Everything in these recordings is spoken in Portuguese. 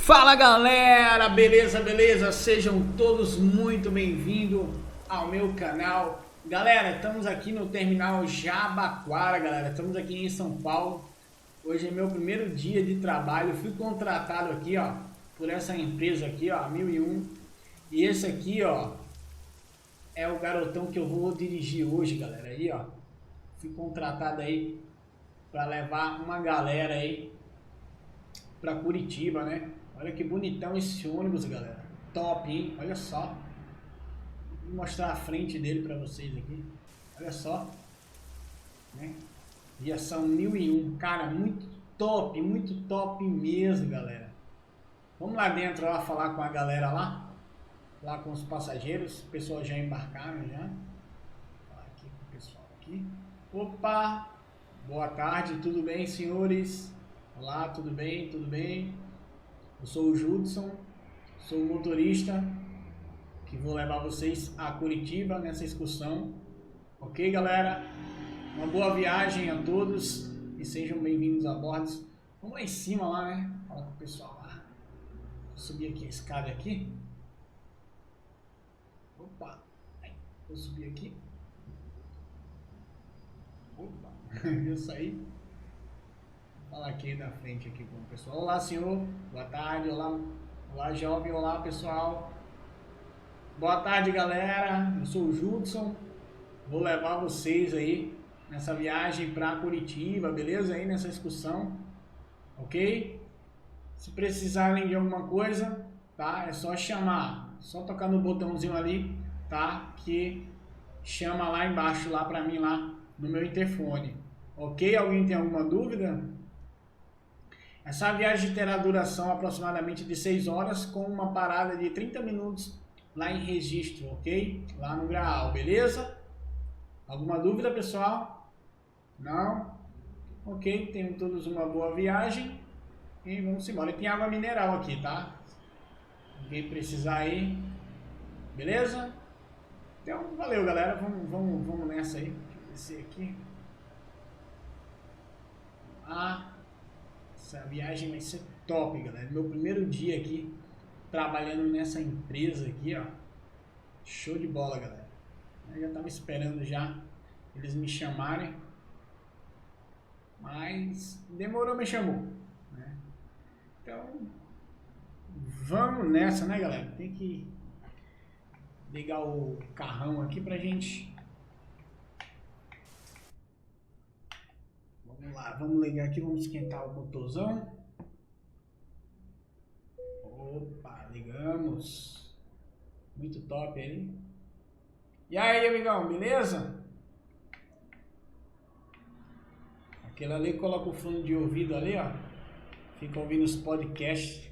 Fala galera, beleza, beleza? Sejam todos muito bem-vindos ao meu canal. Galera, estamos aqui no terminal Jabaquara, galera. Estamos aqui em São Paulo. Hoje é meu primeiro dia de trabalho. Fui contratado aqui, ó, por essa empresa aqui, ó, 1001. E esse aqui, ó, é o garotão que eu vou dirigir hoje, galera. Aí, ó, fui contratado aí para levar uma galera aí para Curitiba, né? Olha que bonitão esse ônibus, galera. Top, hein? Olha só. Vou mostrar a frente dele para vocês aqui. Olha só. Né? Viação 1001. Cara, muito top mesmo, galera. Vamos lá dentro lá falar com a galera lá. Lá com os passageiros. O pessoal já embarcaram já. Vou falar aqui com o pessoal aqui. Opa! Boa tarde, tudo bem, senhores? Olá, tudo bem? Tudo bem? Eu sou o Judson, sou o motorista que vou levar vocês a Curitiba nessa excursão. Ok, galera? Uma boa viagem a todos e sejam bem-vindos a bordo. Vamos lá em cima lá, né? Fala com o pessoal lá. Vou subir aqui a escada aqui. Opa! Vou subir aqui. Opa! Eu saí. Falar aqui da frente aqui com o pessoal. Olá, senhor. Boa tarde. Olá, olá, jovem. Olá, pessoal. Boa tarde, galera. Eu sou o Judson. Vou levar vocês aí nessa viagem para Curitiba, beleza? Aí nessa excursão, ok? Se precisarem de alguma coisa, tá? É só chamar, só tocar no botãozinho ali, tá? Que chama lá embaixo, lá para mim, lá no meu interfone. Ok? Alguém tem alguma dúvida? Essa viagem terá duração aproximadamente de 6 horas, com uma parada de 30 minutos lá em Registro, ok? Lá no Graal, beleza? Alguma dúvida, pessoal? Não? Ok, tenham todos uma boa viagem e vamos embora. E tem água mineral aqui, tá? Quem precisar aí, beleza? Então, valeu, galera. Vamos nessa aí. Deixa eu descer aqui. Essa viagem vai ser top, galera. Meu primeiro dia aqui trabalhando nessa empresa aqui, ó. Show de bola, galera. Eu já tava esperando já eles me chamarem, mas demorou, me chamou, né? Então vamos nessa, né, galera? Tem que ligar o carrão aqui pra gente. Vamos lá, vamos ligar aqui, vamos esquentar o motorzão. Opa, ligamos. Muito top aí. E aí, amigão, beleza? Aquele ali coloca o fone de ouvido ali, ó. Fica ouvindo os podcasts.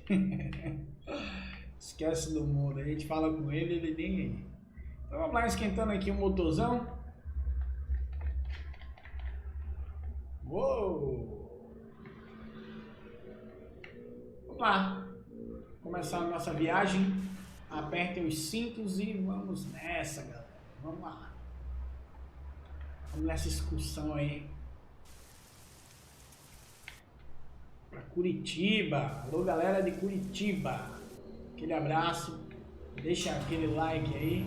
Esquece do mundo. A gente fala com ele, ele nem aí. Então vamos lá, esquentando aqui o motorzão. Uou! Vamos lá. Começar a nossa viagem. Apertem os cintos e vamos nessa, galera. Vamos lá. Vamos nessa excursão aí. Para Curitiba. Alô, galera de Curitiba. Aquele abraço. Deixa aquele like aí.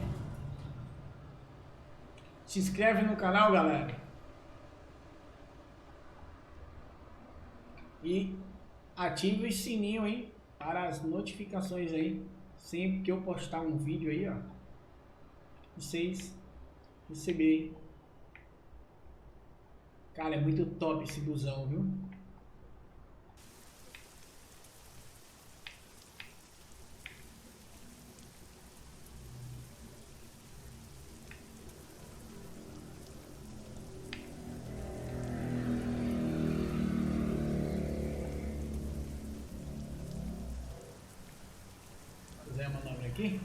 Se inscreve no canal, galera. E ative o sininho aí para as notificações aí. Sempre que eu postar um vídeo aí, ó, vocês receberem. Cara, é muito top esse busão, viu? Fazer a manobra aqui.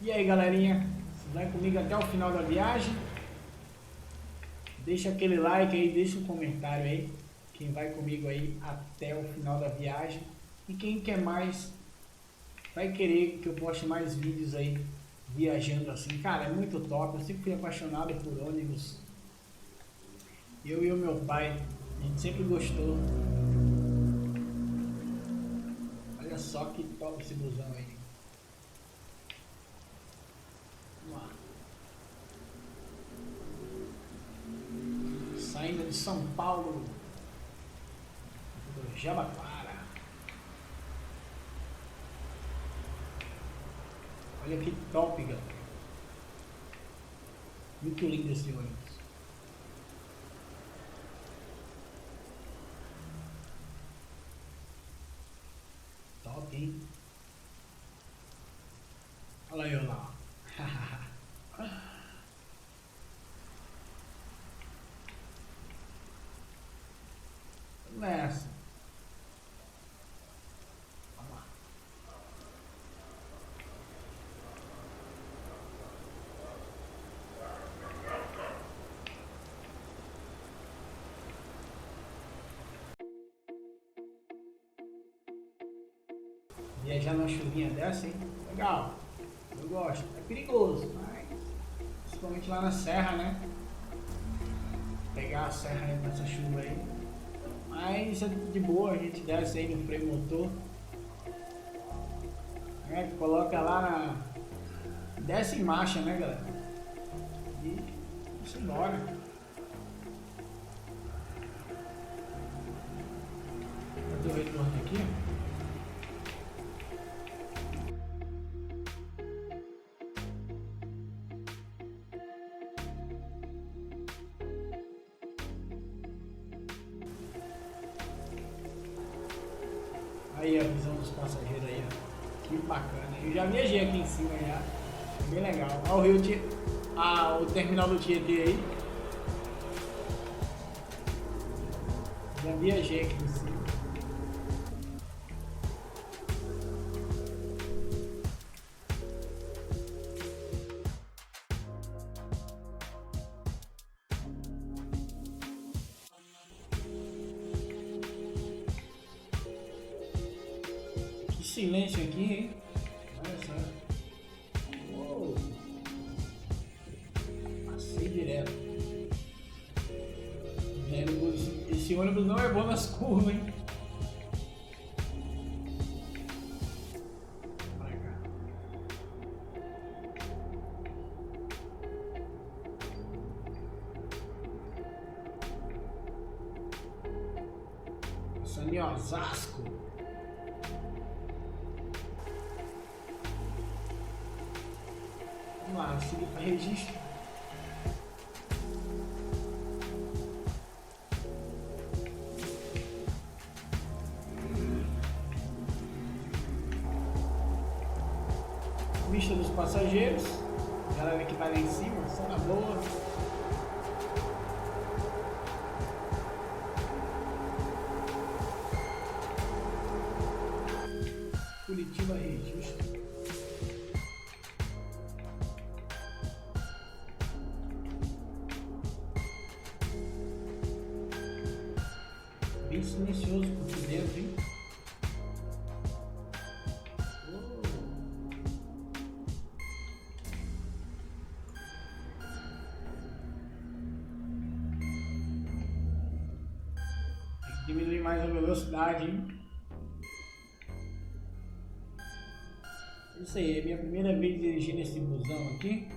E aí, galerinha, você vai comigo até o final da viagem? Deixa aquele like aí, deixa um comentário aí. quem vai comigo aí até o final da viagem. E quem quer mais, vai querer que eu poste mais vídeos aí viajando assim. Cara, é muito top. Eu sempre fui apaixonado por ônibus. Eu e o meu pai, a gente sempre gostou. Olha só que top esse busão aí. Vamos lá. Saindo de São Paulo, do Jabaquara. Olha que top, galera. Muito lindo esse ônibus. Top, hein? Olha aí, olha lá. Vamos nessa. Vamos lá. Viajar numa chuvinha dessa, hein? Legal. Eu gosto. É perigoso, mas principalmente lá na serra, né? Pegar a serra aí nessa chuva aí. Mas é de boa, a gente desce aí no freio motor. Coloca lá na. Desce em marcha, né, galera? E vamos embora. Fazer o retorno aqui. Aí a visão dos passageiros aí, ó. Que bacana. Eu já viajei aqui em cima já. Bem legal. Olha o rio o terminal do Tietê aí. Já viajei aqui em cima. Que silêncio aqui, hein? Olha só. Uou. Passei direto. Esse ônibus não é bom nas curvas, hein? Pra cá. Passando em Osasco. Vamos lá, seguir para registro. Vista dos passageiros. Galera que tá lá em cima, só na boa. Curitiba registro. Bem silencioso por aqui dentro, hein? Tem que diminuir mais a velocidade, hein? É isso aí, é minha primeira vez dirigindo esse busão aqui.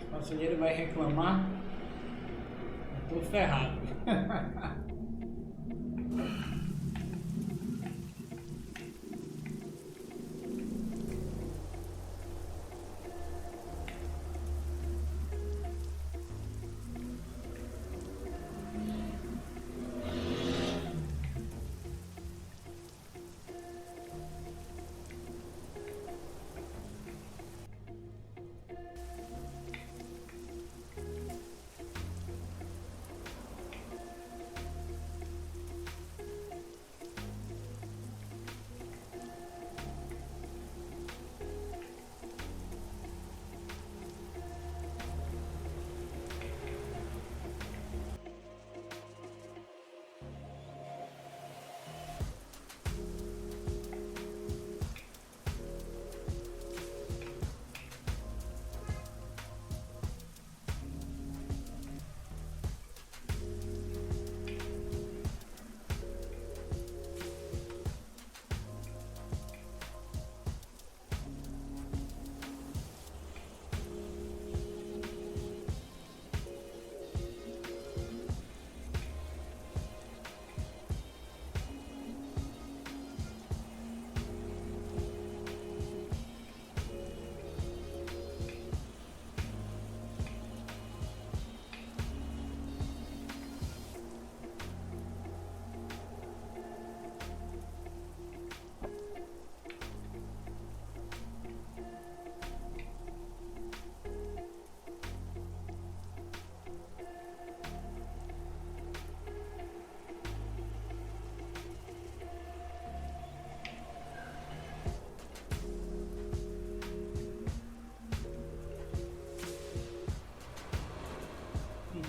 O passageiro vai reclamar. Eu tô ferrado.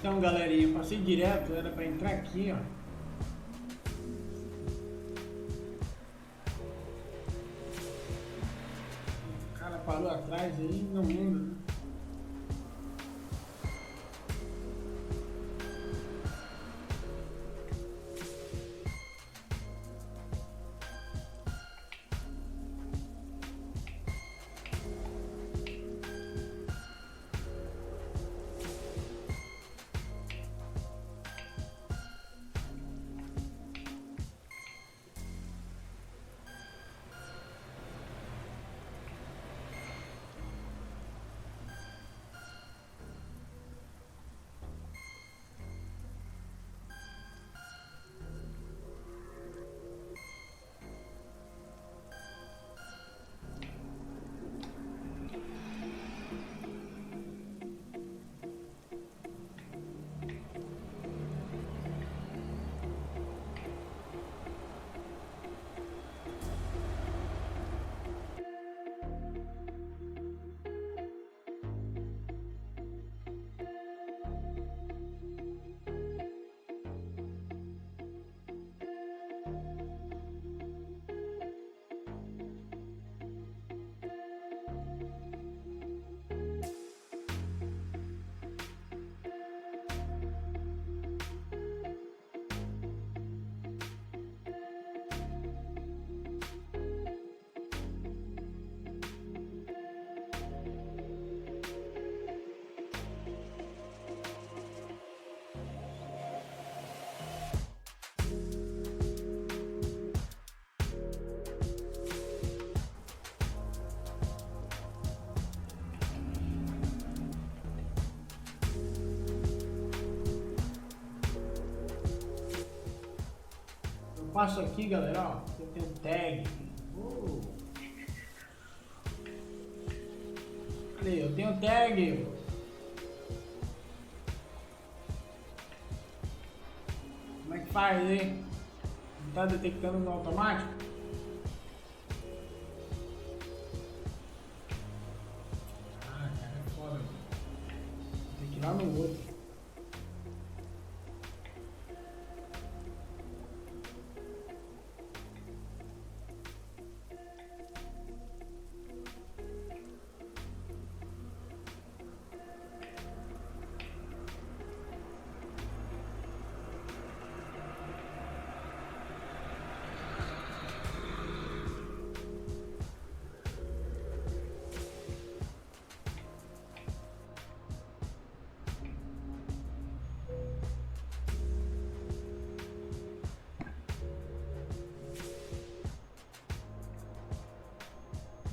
Então, galerinha, eu passei direto, era pra entrar aqui, ó. O cara parou atrás aí, não muda, né? Passo aqui, galera, ó, eu tenho tag. Cadê? Eu tenho tag. Como é que faz aí? Não tá detectando no automático? Ah, cara, é foda. Tem que ir lá no outro.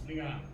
Obrigado.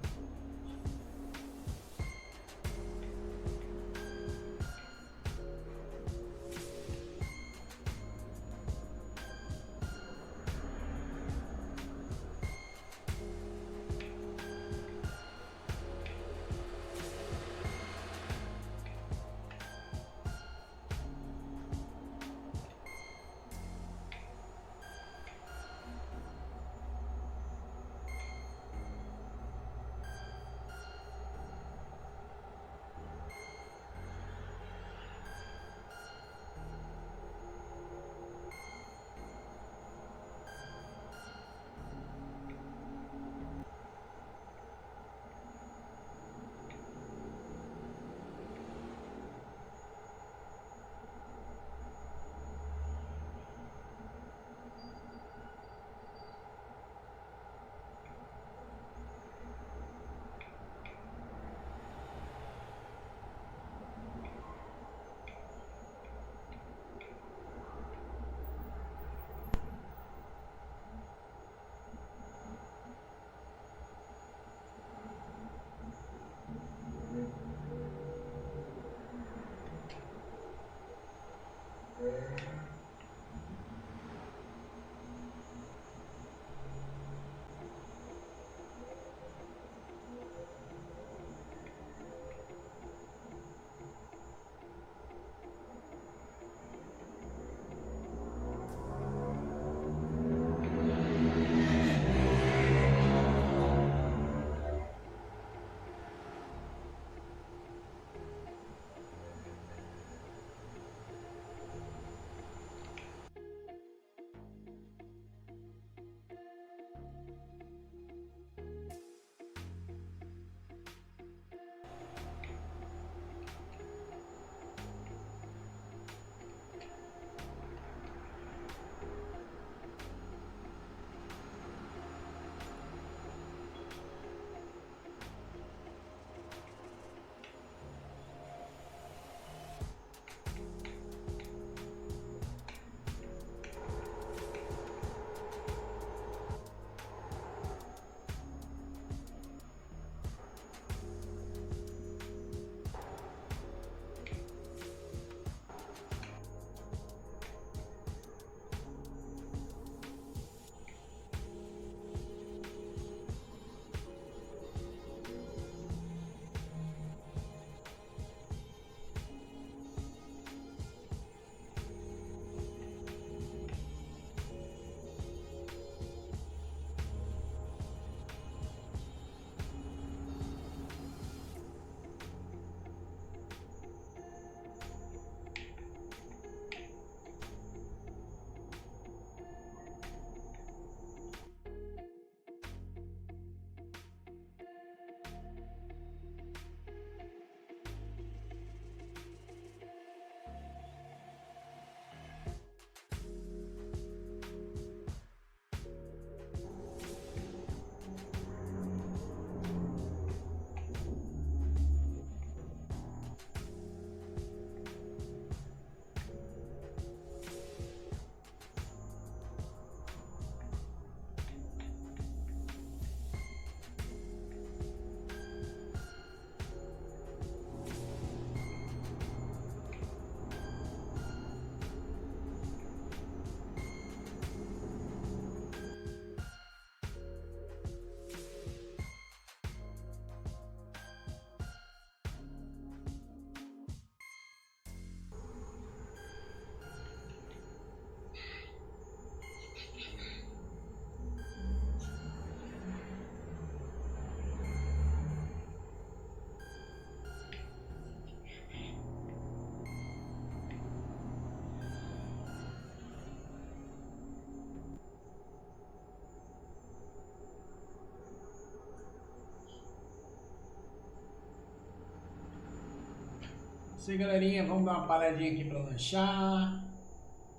isso aí, galerinha. Vamos dar uma paradinha aqui para lanchar.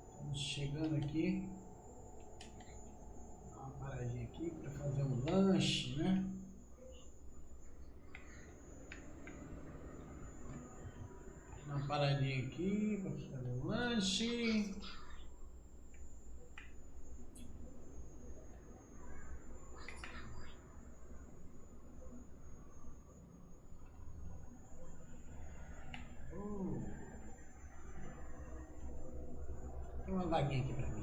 Estamos chegando aqui. Dar uma paradinha aqui para fazer um lanche, né? Uma paradinha aqui para fazer um lanche. Tem uma vaguinha aqui para mim.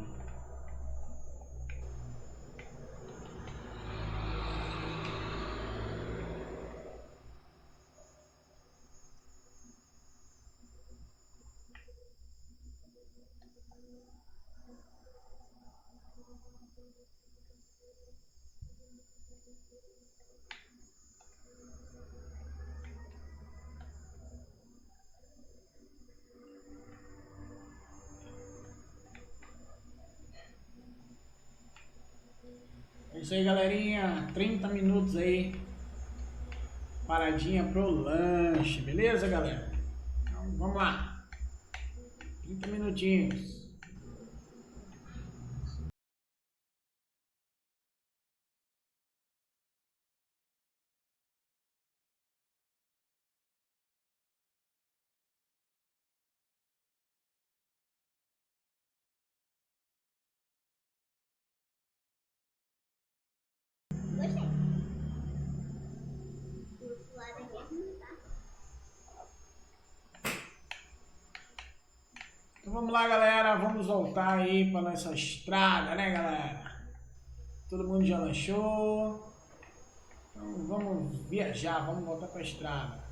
É isso aí, galerinha. 30 minutos aí. Paradinha pro lanche, beleza, galera? Então, vamos lá. 30 minutinhos. Então vamos lá, galera. Vamos voltar aí para nossa estrada, né, galera? Todo mundo já lanchou. Então vamos viajar, vamos voltar para a estrada.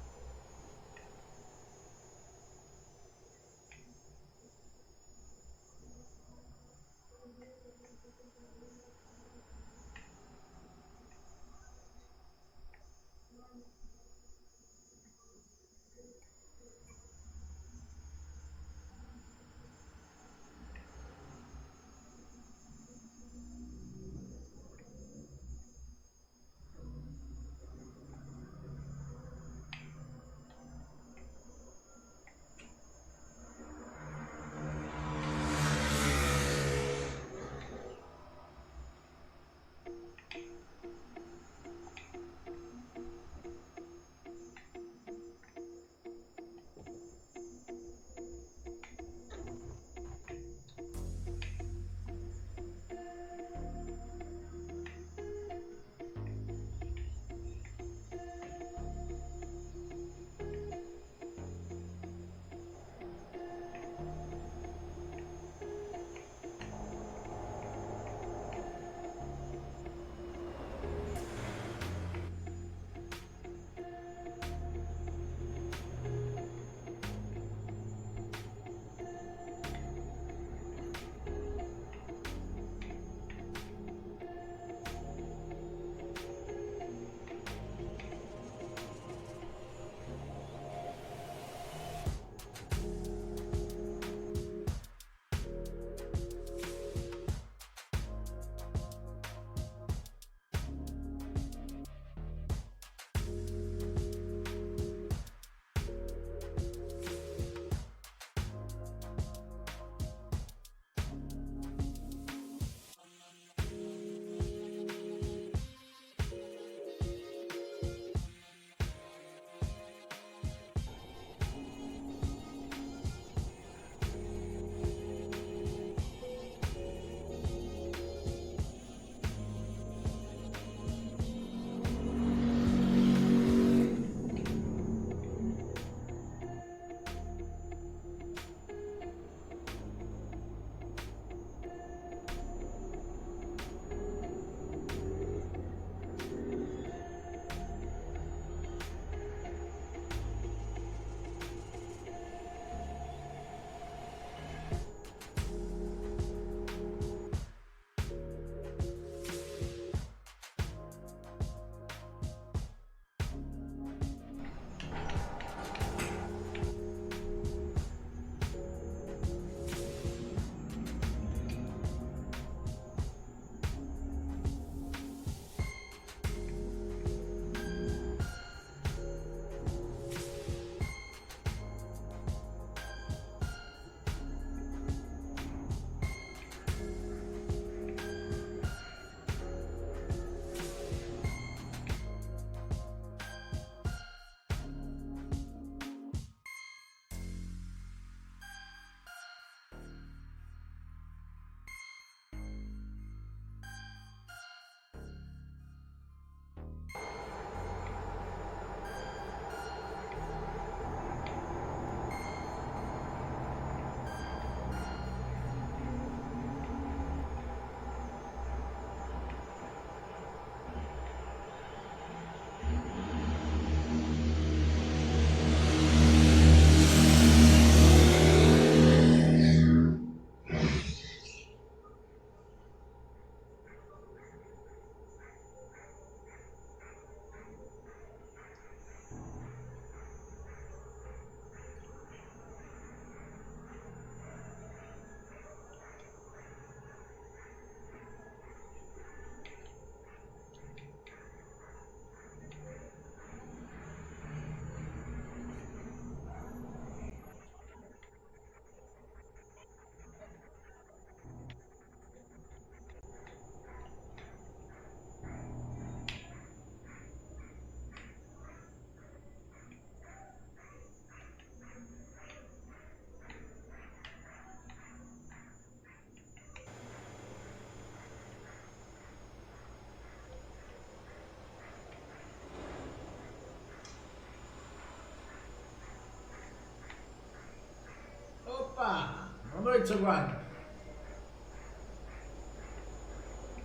noite, seu guarda.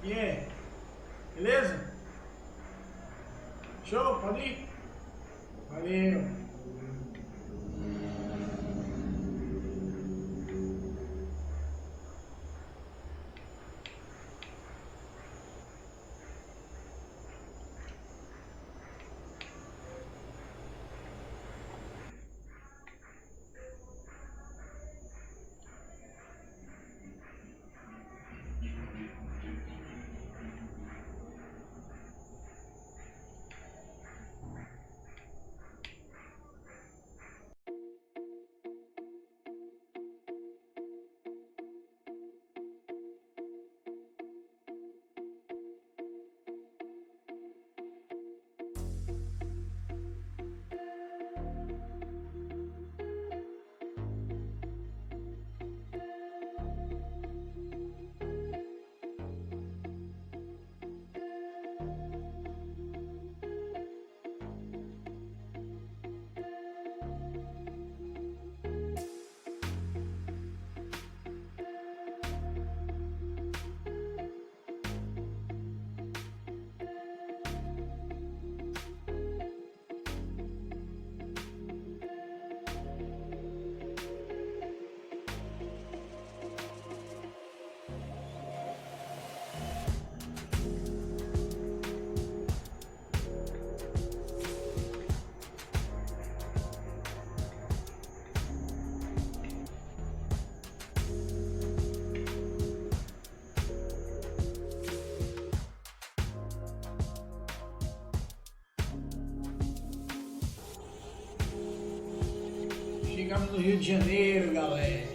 E aí? Beleza? Show, pode ir? Valeu. Chegamos no Rio de Janeiro, galera.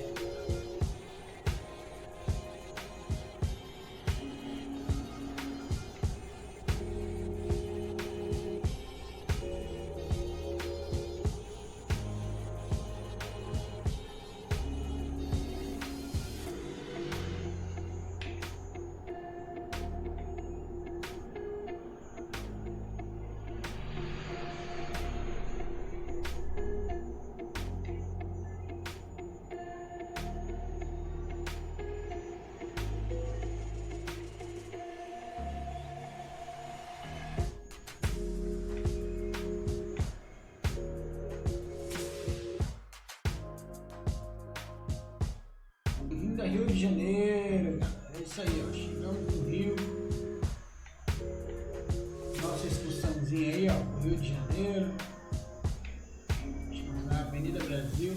Bem-vindo a Rio de Janeiro, é isso aí, ó. Chegamos no Rio. Nossa excursãozinha aí, ó, pro Rio de Janeiro. Estamos na Avenida Brasil.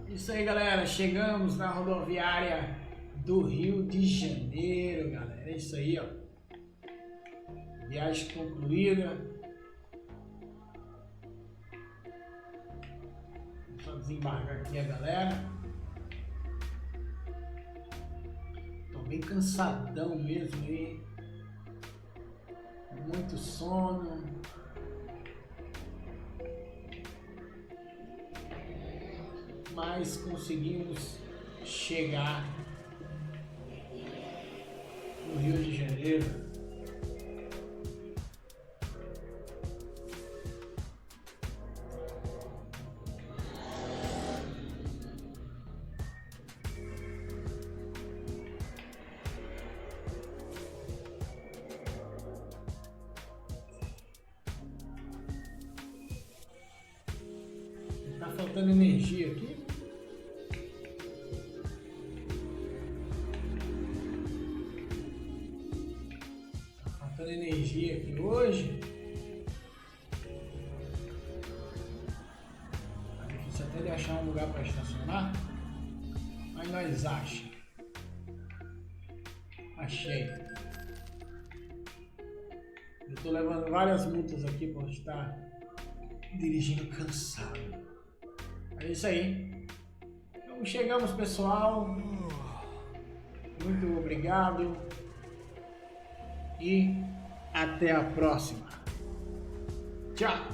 Isso aí, galera, chegamos na rodoviária do Rio de Janeiro, galera, é isso aí, ó. Viagem concluída. Vou só desembarcar aqui a galera. Tô bem cansadão mesmo aí. Muito sono. Mas conseguimos chegar no Rio de Janeiro. Tá faltando energia aqui. faltando energia aqui hoje. Tá difícil até de achar um lugar para estacionar. Mas nós achamos. Achei. Eu tô levando várias multas aqui por estar dirigindo cansado. É isso aí. Então chegamos, pessoal. Muito obrigado. E até a próxima. Tchau.